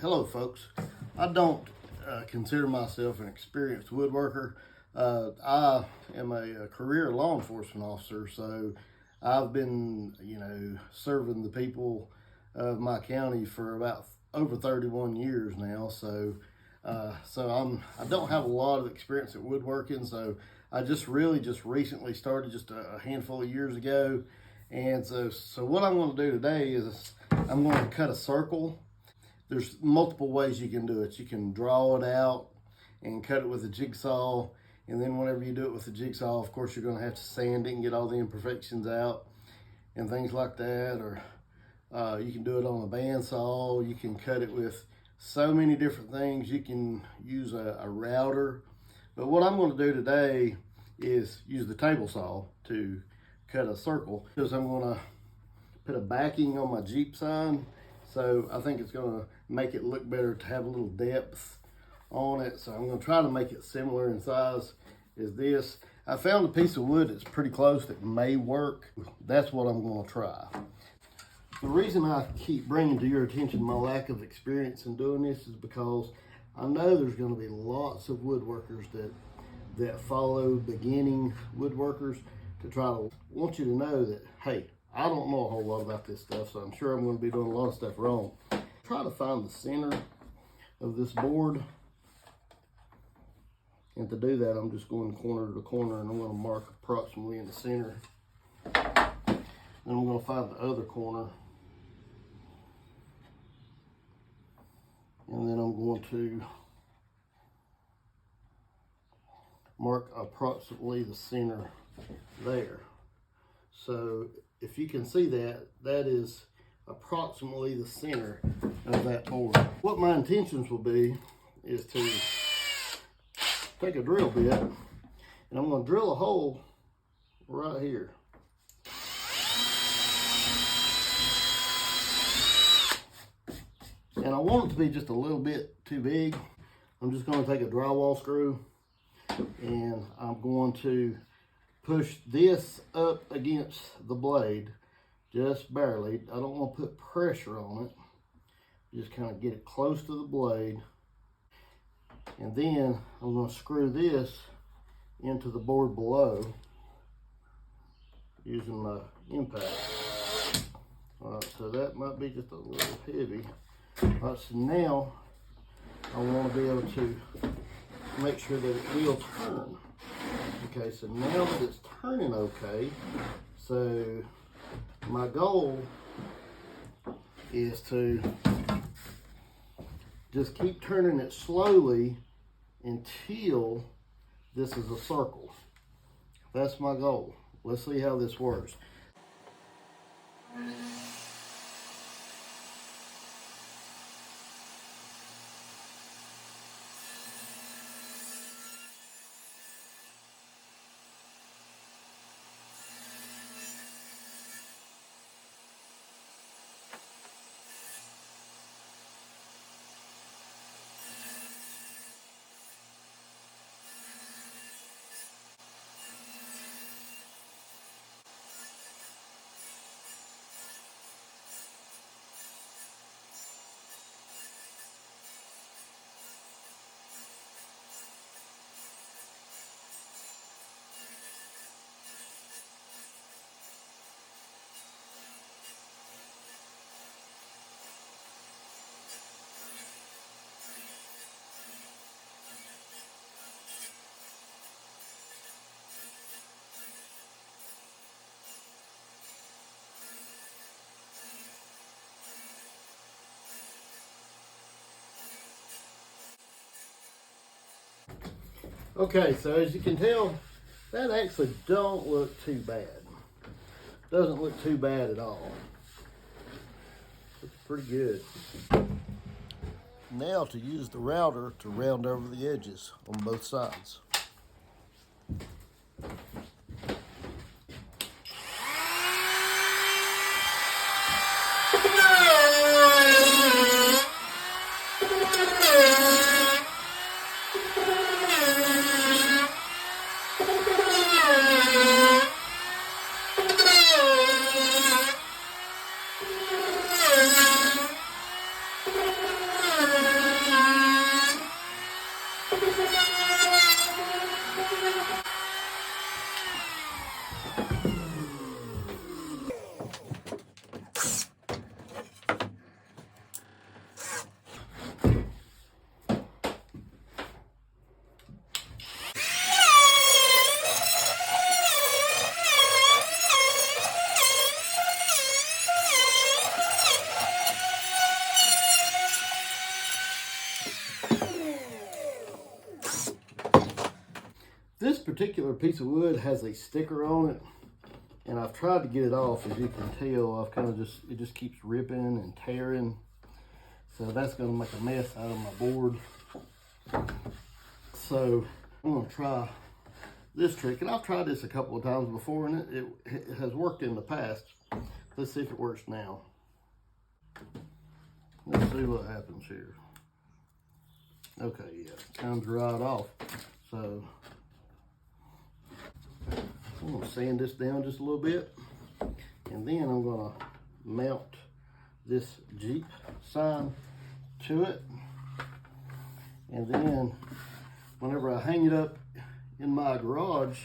Hello folks, I don't consider myself an experienced woodworker. I am a career law enforcement officer, so I've been, serving the people of my county for about over 31 years now. I don't have a lot of experience at woodworking, so I just recently started just a handful of years ago. And so what I'm going to do today is I'm going to cut a circle. There's multiple ways you can do it. You can draw it out and cut it with a jigsaw. And then whenever you do it with the jigsaw, of course, you're going to have to sand it and get all the imperfections out and things like that. Or you can do it on a bandsaw. You can cut it with so many different things. You can use a router. But what I'm going to do today is use the table saw to cut a circle, because I'm going to put a backing on my Jeep sign. So I think it's going to make it look better to have a little depth on it. So I'm going to try to make it similar in size as this. I found a piece of wood that's pretty close that may work. That's what I'm going to try. The reason I keep bringing to your attention my lack of experience in doing this is because I know there's going to be lots of woodworkers that follow beginning woodworkers to try to want you to know that, hey, I don't know a whole lot about this stuff, so I'm sure I'm going to be doing a lot of stuff wrong. Try to find the center of this board. And to do that, I'm just going corner to corner, and I'm going to mark approximately in the center. Then I'm going to find the other corner. And then I'm going to mark approximately the center there. So if you can see that, that is approximately the center of that board. What my intentions will be is to take a drill bit, and I'm going to drill a hole right here. And I want it to be just a little bit too big. I'm just going to take a drywall screw, and I'm going to push this up against the blade, just barely. I don't want to put pressure on it. Just kind of get it close to the blade. And then I'm going to screw this into the board below using my impact. All right, so that might be just a little heavy. All right, so now I want to be able to make sure that it will turn. Okay, so now that it's turning okay, so my goal is to just keep turning it slowly until this is a circle. That's my goal. Let's see how this works. Okay, so as you can tell, that actually don't look too bad. Doesn't look too bad at all. Looks pretty good. Now to use the router to round over the edges on both sides. This particular piece of wood has a sticker on it, and I've tried to get it off. As you can tell, I've kind of it just keeps ripping and tearing. So that's going to make a mess out of my board. So I'm going to try this trick, and I've tried this a couple of times before, and it has worked in the past. Let's see if it works now. Let's see what happens here. Okay, yeah, it comes right off. So I'm going to sand this down just a little bit, and then I'm going to mount this Jeep sign to it. And then whenever I hang it up in my garage,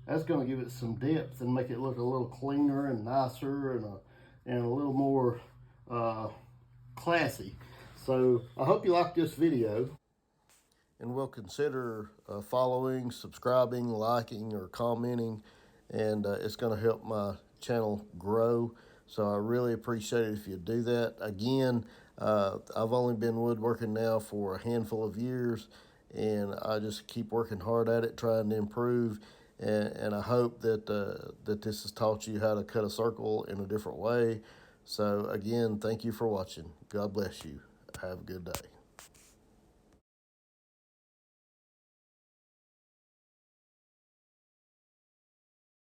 that's going to give it some depth and make it look a little cleaner and nicer and a little more classy. So I hope you like this video, and will consider following, subscribing, liking, or commenting, and it's going to help my channel grow. So I really appreciate it if you do that. Again, I've only been woodworking now for a handful of years, and I just keep working hard at it, trying to improve. And I hope that that this has taught you how to cut a circle in a different way. So again, thank you for watching. God bless you. Have a good day.